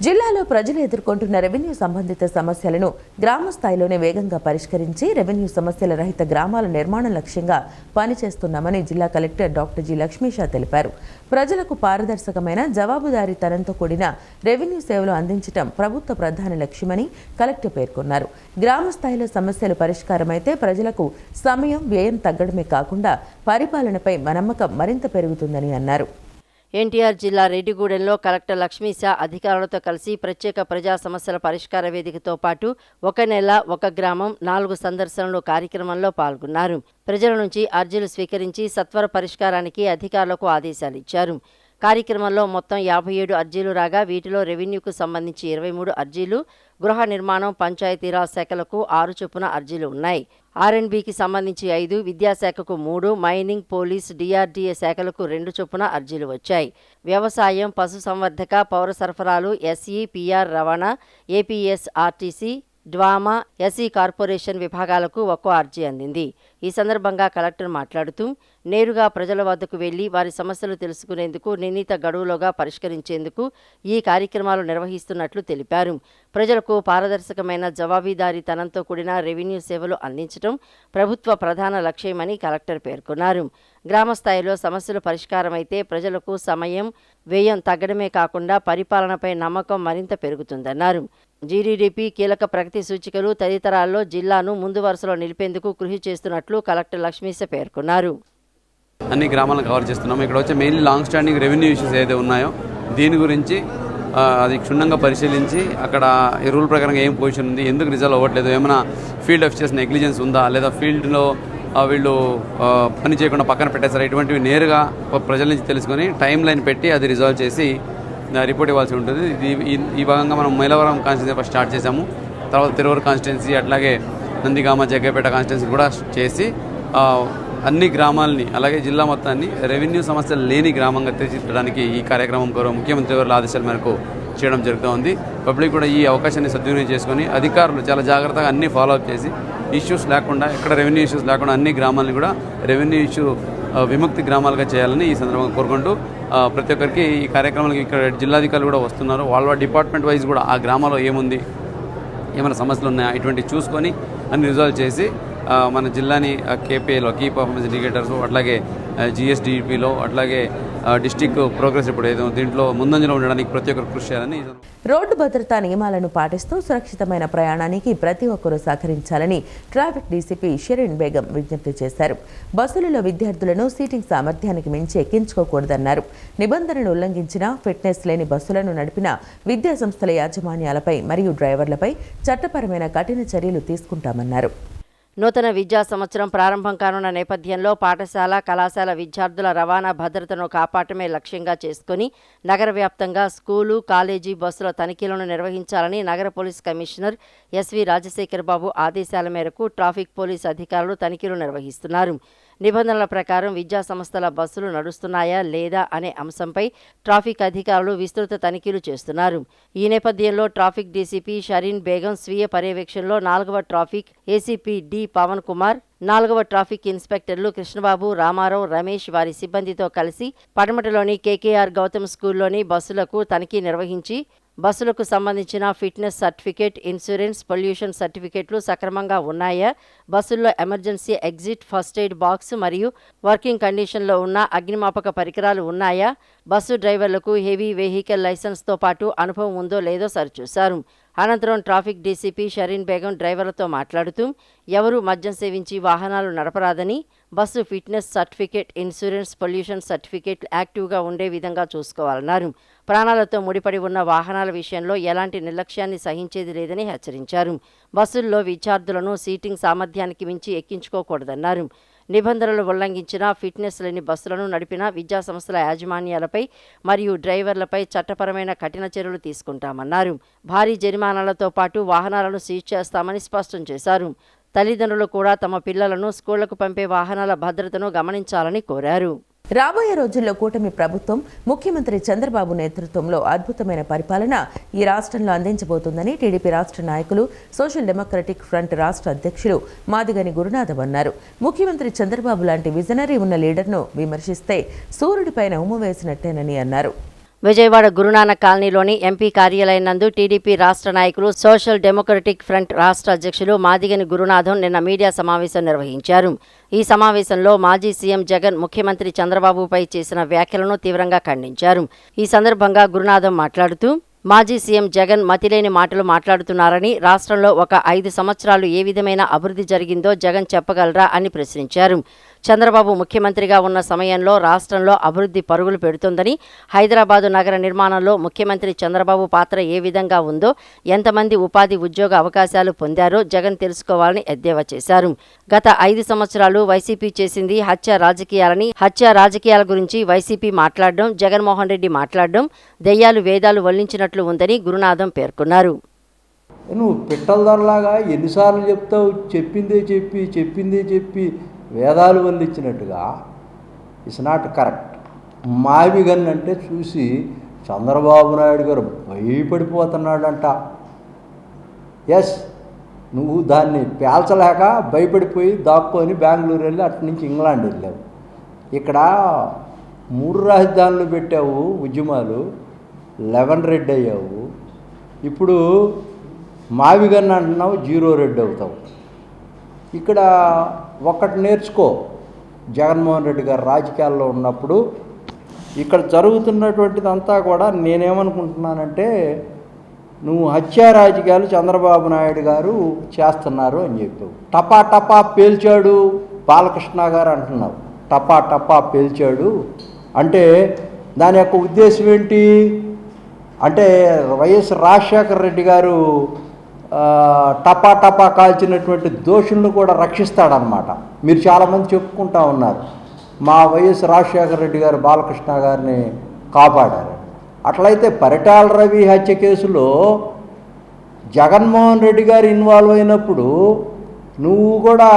జిల్లాలో ప్రజలు ఎదుర్కొంటున్న రెవెన్యూ సంబంధిత సమస్యలను గ్రామ స్థాయిలోనే వేగంగా పరిష్కరించి రెవెన్యూ సమస్యల రహిత గ్రామాల నిర్మాణం లక్ష్యంగా పనిచేస్తున్నామని జిల్లా కలెక్టర్ డాక్టర్ జి లక్ష్మీషా తెలిపారు. ప్రజలకు పారదర్శకమైన, జవాబుదారీతనంతో కూడిన రెవెన్యూ సేవలు అందించడం ప్రభుత్వ ప్రధాన లక్ష్యమని కలెక్టర్ పేర్కొన్నారు. గ్రామ స్థాయిలో సమస్యలు పరిష్కారమైతే ప్రజలకు సమయం, వ్యయం తగ్గడమే కాకుండా పరిపాలనపై నమ్మకం మరింత పెరుగుతుందని అన్నారు. ఎన్టీఆర్ జిల్లా రెడ్డిగూడెంలో కలెక్టర్ లక్ష్మీశా అధికారులతో కలిసి ప్రత్యేక ప్రజా సమస్యల పరిష్కార వేదికతో పాటు 1 నెల 1 గ్రామం 4 సందర్శనలు కార్యక్రమంలో పాల్గొన్నారు. ప్రజల నుంచి అర్జీలు స్వీకరించి సత్వర పరిష్కారానికి అధికారులకు ఆదేశాలు ఇచ్చారు. కార్యక్రమంలో మొత్తం 57 అర్జీలు రాగా వీటిలో రెవెన్యూకు సంబంధించి 23 అర్జీలు, గృహ నిర్మాణం, పంచాయతీరాజ్ శాఖలకు 6 చొప్పున అర్జీలు ఉన్నాయి. R&Bకి సంబంధించి 5, విద్యాశాఖకు 3, మైనింగ్, పోలీస్, DRDA శాఖలకు 2 చొప్పున అర్జీలు వచ్చాయి. వ్యవసాయం, పశుసంవర్ధక, పౌర సరఫరాలు, SE, PR, రవాణా, APS, RTC, డ్వామా, SE కార్పొరేషన్ విభాగాలకు 1 అర్జీ అందింది. ఈ సందర్భంగా కలెక్టర్ మాట్లాడుతూ నేరుగా ప్రజల వద్దకు వెళ్లి వారి సమస్యలు తెలుసుకునేందుకు నిర్ణీత గడువులోగా పరిష్కరించేందుకు ఈ కార్యక్రమాలు నిర్వహిస్తున్నట్లు తెలిపారు. ప్రజలకు పారదర్శకమైన, జవాబుదారీతనంతో కూడిన రెవెన్యూ సేవలు అందించడం ప్రభుత్వ ప్రధాన లక్ష్యమని కలెక్టర్ పేర్కొన్నారు. గ్రామ స్థాయిలో సమస్యలు పరిష్కారమైతే ప్రజలకు సమయం, వ్యయం తగ్గడమే కాకుండా పరిపాలనపై నమ్మకం మరింత పెరుగుతుందన్నారు. జీడీడీపీ, కీలక ప్రగతి సూచికలు తదితరాల్లో జిల్లాను ముందు వరుసలో నిలిపేందుకు కృషి చేస్తున్నట్లు కలెక్టర్ లక్ష్మీశ పేర్కొన్నారు. అన్ని గ్రామాలను కవర్ చేస్తున్నాము. ఇక్కడ వచ్చే mainly long standing revenue issues ఏదైతే ఉన్నాయో దీని గురించి అది క్షుణ్ణంగా పరిశీలించి అక్కడ ఈ రూల్ ప్రకారంగా ఏం పొజిషన్ ఉంది, ఎందుకు రిజల్వ్ అవ్వట్లేదు, ఏమైనా ఫీల్డ్ ఆఫీసర్స్ నెగ్లిజెన్స్ ఉందా, లేదా ఫీల్డ్లో వీళ్ళు పని చేయకుండా పక్కన పెట్టేస్తారు, ఇటువంటివి నేరుగా ప్రజల నుంచి తెలుసుకొని టైం లైన్ పెట్టి అది రిజాల్వ్ చేసి రిపోర్ట్ ఇవ్వాల్సి ఉంటుంది. ఈ భాగంగా మనం మైలవరం కాన్స్టిట్యున్సీ ఫస్ట్ స్టార్ట్ చేశాము. తర్వాత తిరువూరు కాన్స్టిట్యున్సీ, అట్లాగే నందిగామ, జగ్గపేట కాన్స్టిట్యున్సీ కూడా చేసి అన్ని గ్రామాలని అలాగే జిల్లా మొత్తాన్ని రెవెన్యూ సమస్యలు లేని గ్రామంగా తీర్చిదిద్దడానికి ఈ కార్యక్రమం గౌరవ ముఖ్యమంత్రి వారి ఆదేశాల మేరకు చేయడం జరుగుతూ ఉంది. పబ్లిక్ కూడా ఈ అవకాశాన్ని సద్వినియోగం చేసుకొని అధికారులు చాలా జాగ్రత్తగా అన్ని ఫాలోఅప్ చేసి ఇష్యూస్ లేకుండా, ఎక్కడ రెవెన్యూ ఇష్యూస్ లేకుండా అన్ని గ్రామాలని కూడా రెవెన్యూ ఇష్యూ విముక్తి గ్రామాలుగా చేయాలని ఈ సందర్భంగా కోరుకుంటూ ప్రతి ఒక్కరికి ఈ కార్యక్రమానికి ఇక్కడ జిల్లాధికారులు కూడా వస్తున్నారు. వాళ్ళ డిపార్ట్మెంట్ వైజ్ కూడా ఆ గ్రామంలో ఏముంది, ఏమైనా సమస్యలు ఉన్నాయా ఇటువంటి చూసుకొని అన్ని రిజాల్వ్ చేసి మన జిల్లాని కేపీఏలో కీ పర్ఫార్మెన్స్ ఇండికేటర్స్, అట్లాగే జిఎస్డిపిలో, అట్లాగే డిస్టిక్ ప్రోగ్రెస్ ఇప్పుడు ఏదో దీంట్లో ముందంజలో ఉండడానికి ప్రతి ఒక్కరు కృషి చేయాలని. రోడ్డు భద్రతా నియమాలను పాటిస్తూ సురక్షితమైన ప్రయాణానికి ప్రతి ఒక్కరూ సహకరించాలని ట్రాఫిక్ డీసీపీ షెరీన్ బేగం విజ్ఞప్తి చేశారు. బస్సులలో విద్యార్థులను సీటింగ్ సామర్థ్యానికి మించి ఎక్కించుకోకూడదన్నారు. నిబంధనలు ఉల్లంఘించిన, ఫిట్నెస్ లేని బస్సులను నడిపిన విద్యా సంస్థల యాజమాన్యాలపై మరియు డ్రైవర్లపై చట్టపరమైన కఠిన చర్యలు తీసుకుంటామన్నారు. నూతన విద్యా సంవత్సరం ప్రారంభం కానున్న నేపథ్యంలో పాఠశాల, కళాశాల విద్యార్థుల రవాణా భద్రతను కాపాడటమే లక్ష్యంగా చేసుకుని నగర వ్యాప్తంగా స్కూలు, కాలేజీ బస్సుల తనిఖీలను నిర్వహించాలని నగర పోలీస్ కమిషనర్ ఎస్వి రాజశేఖర్ బాబు ఆదేశాల మేరకు ట్రాఫిక్ పోలీస్ అధికారులు తనిఖీలు నిర్వహిస్తున్నారు. నిబంధనల ప్రకారం విద్యా సంస్థల బస్సులు నడుస్తున్నాయా లేదా అనే అంశంపై ట్రాఫిక్ అధికారులు విస్తృత తనిఖీలు చేస్తున్నారు. ఈ నేపథ్యంలో ట్రాఫిక్ డీసీపీ షరీన్ బేగం స్వీయ పర్యవేక్షణలో 4వ traffic ACP D Pavan Kumar, 4వ ట్రాఫిక్ ఇన్స్పెక్టర్లు కృష్ణబాబు, రామారావు, రమేష్ వారి సిబ్బందితో కలిసి పడమటలోని కేకేఆర్ గౌతమ్ స్కూల్లోని బస్సులకు తనిఖీ నిర్వహించి బస్సులకు సంబంధించిన ఫిట్నెస్ సర్టిఫికేట్, ఇన్సూరెన్స్, పొల్యూషన్ సర్టిఫికేట్లు సక్రమంగా ఉన్నాయా, బస్సుల్లో emergency exit, first aid box మరియు వర్కింగ్ కండిషన్లో ఉన్న అగ్నిమాపక పరికరాలు ఉన్నాయా, బస్సు డ్రైవర్లకు హెవీ వెహికల్ లైసెన్స్తో పాటు అనుభవం ఉందో లేదో సరిచూశారు. అనంతరం ట్రాఫిక్ డీసీపీ షరీన్ బేగం డ్రైవర్లతో మాట్లాడుతూ ఎవరూ మద్యం సేవించి వాహనాలు నడపరాదని, bus fitness certificate, insurance, pollution certificate యాక్టివ్గా ఉండే విధంగా చూసుకోవాలన్నారు. ప్రాణాలతో ముడిపడి ఉన్న వాహనాల విషయంలో ఎలాంటి నిర్లక్ష్యాన్ని సహించేది లేదని హెచ్చరించారు. బస్సుల్లో విద్యార్థులను సీటింగ్ సామర్థ్యానికి మించి ఎక్కించుకోకూడదన్నారు. నిబంధనలు ఉల్లంఘించిన, ఫిట్నెస్ లేని బస్సులను నడిపిన విద్యాసంస్థల యాజమాన్యాలపై మరియు డ్రైవర్లపై చట్టపరమైన కఠిన చర్యలు తీసుకుంటామన్నారు. భారీ జరిమానాలతో పాటు వాహనాలను సీజ్ చేస్తామని స్పష్టం చేశారు. తల్లిదండ్రులు కూడా తమ పిల్లలను స్కూళ్లకు పంపే వాహనాల భద్రతను గమనించాలని కోరారు. రాబోయే రోజుల్లో కూటమి ప్రభుత్వం ముఖ్యమంత్రి చంద్రబాబు నేతృత్వంలో అద్భుతమైన పరిపాలన ఈ రాష్ట్రంలో అందించబోతుందని టీడీపీ రాష్ట్ర నాయకులు, సోషల్ డెమోక్రటిక్ ఫ్రంట్ రాష్ట్ర అధ్యక్షులు మాదిగని గురునాథం అన్నారు. ముఖ్యమంత్రి చంద్రబాబు లాంటి విజనరీ ఉన్న లీడర్ను విమర్శిస్తే సూర్యుడిపైన ఉమ్ము వేసినట్టేనని అన్నారు. విజయవాడ గురునానక్ కాలనీలోని ఎంపీ కార్యాలయం నందు టీడీపీ రాష్ట్ర నాయకులు, సోషల్ డెమోక్రటిక్ ఫ్రంట్ రాష్ట్ర అధ్యక్షులు మాదిగని గురునాథం నిన్న మీడియా సమావేశం నిర్వహించారు. ఈ సమావేశంలో మాజీ సీఎం జగన్ ముఖ్యమంత్రి చంద్రబాబుపై చేసిన వ్యాఖ్యలను తీవ్రంగా ఖండించారు. ఈ సందర్భంగా గురునాథం మాట్లాడుతూ మాజీ సీఎం జగన్ మతిలేని మాటలు మాట్లాడుతున్నారని, రాష్ట్రంలో ఒక 5 సంవత్సరాలు ఏ విధమైన అభివృద్ధి జరిగిందో జగన్ చెప్పగలరా అని ప్రశ్నించారు. చంద్రబాబు ముఖ్యమంత్రిగా ఉన్న సమయంలో రాష్ట్రంలో అభివృద్ధి పరుగులు పెడుతోందని, హైదరాబాదు నగర నిర్మాణంలో ముఖ్యమంత్రి చంద్రబాబు పాత్ర ఏ విధంగా ఉందో, ఎంతమంది ఉపాధి ఉద్యోగ అవకాశాలు పొందారో జగన్ తెలుసుకోవాలని ఎద్దేవా చేశారు. గత 5 సంవత్సరాలు వైసీపీ చేసింది హత్య రాజకీయాలని, హత్య రాజకీయాల గురించి వైసీపీ మాట్లాడడం, జగన్మోహన్ రెడ్డి మాట్లాడడం దెయ్యాలు వేదాలు వల్లించినట్లు ఉందని గురునాథం పేర్కొన్నారు. నువ్వు పిట్టలదొరలాగా ఎన్నిసార్లు చెప్తావు? చెప్పిందే చెప్పి వేదాలు వల్లించినట్టుగా ఇట్స్ నాట్ కరెక్ట్. మావిగన్ అంటే చూసి చంద్రబాబు నాయుడు గారు భయపడిపోతున్నాడంట. ఎస్, నువ్వు దాన్ని పేల్చలేక భయపడిపోయి దాక్కొని బెంగళూరు వెళ్ళి అటు నుంచి ఇంగ్లాండ్ వెళ్ళావు. ఇక్కడ 3 రాజధానులు పెట్టావు, ఉద్యమాలు 11 రెడ్ అయ్యావు. ఇప్పుడు మావిగన్ అంటున్నావు, 0 రెడ్ అవుతావు. ఇక్కడ ఒక్కటి నేర్చుకో, జగన్మోహన్ రెడ్డి గారు రాజకీయాల్లో ఉన్నప్పుడు ఇక్కడ జరుగుతున్నటువంటిదంతా కూడా నేనేమనుకుంటున్నానంటే నువ్వు హత్యా రాజకీయాలు చంద్రబాబు నాయుడు గారు చేస్తున్నారు అని చెప్పావు. టపా టపా పేల్చాడు బాలకృష్ణ గారు అంటున్నావు. టపా టపా పేల్చాడు అంటే దాని యొక్క ఉద్దేశం ఏంటి అంటే వైఎస్ రాజశేఖర రెడ్డి గారు టపా టపా కాల్చినటువంటి దోషులను కూడా రక్షిస్తాడనమాట. మీరు చాలామంది చెప్పుకుంటా ఉన్నారు మా వైఎస్ రాజశేఖర రెడ్డి గారు బాలకృష్ణ గారిని కాపాడారు. అట్లయితే పరిటాల రవి హత్య కేసులో జగన్మోహన్ రెడ్డి గారు ఇన్వాల్వ్ అయినప్పుడు నువ్వు కూడా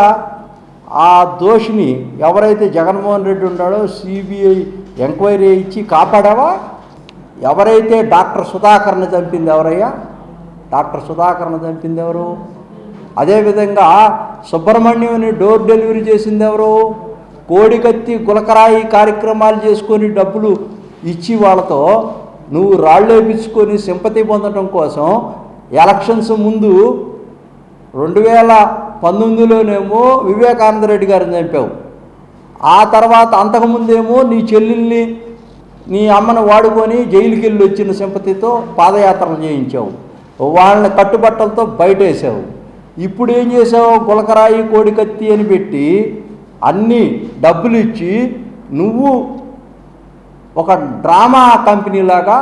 ఆ దోషిని ఎవరైతే జగన్మోహన్ రెడ్డి ఉన్నాడో సిబిఐ ఎంక్వైరీ ఇచ్చి కాపాడావా? ఎవరైతే డాక్టర్ సుధాకర్ని చంపింది ఎవరయ్యా? డాక్టర్ సుధాకర్ని చంపింది ఎవరు? అదేవిధంగా సుబ్రహ్మణ్యంని డోర్ డెలివరీ చేసింది ఎవరు? కోడికత్తి గులకరాయి కార్యక్రమాలు చేసుకొని డబ్బులు ఇచ్చి వాళ్ళతో నువ్వు రాళ్ళేపించుకొని సింపతి పొందడం కోసం ఎలక్షన్స్ ముందు 2019లోనేమో వివేకానంద రెడ్డి గారిని చంపావు. ఆ తర్వాత అంతకుముందేమో నీ చెల్లెల్ని నీ అమ్మను వాడుకొని జైలుకి వెళ్ళి వచ్చిన సింపతితో పాదయాత్రలు చేయించావు. వాళ్ళని కట్టుబట్టలతో బయటేసావు. ఇప్పుడు ఏం చేసావు? గులకరాయి కోడికత్తి అని పెట్టి అన్ని డబ్బులు ఇచ్చి నువ్వు ఒక డ్రామా కంపెనీలాగా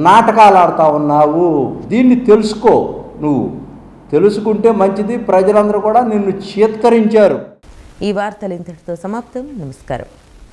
నాటకాలు ఆడుతూ ఉన్నావు. దీన్ని తెలుసుకో. నువ్వు తెలుసుకుంటే మంచిది. ప్రజలందరూ కూడా నిన్ను చీత్కరించారు. ఈ వార్తలు ఇంతటితో సమాప్తం. నమస్కారం.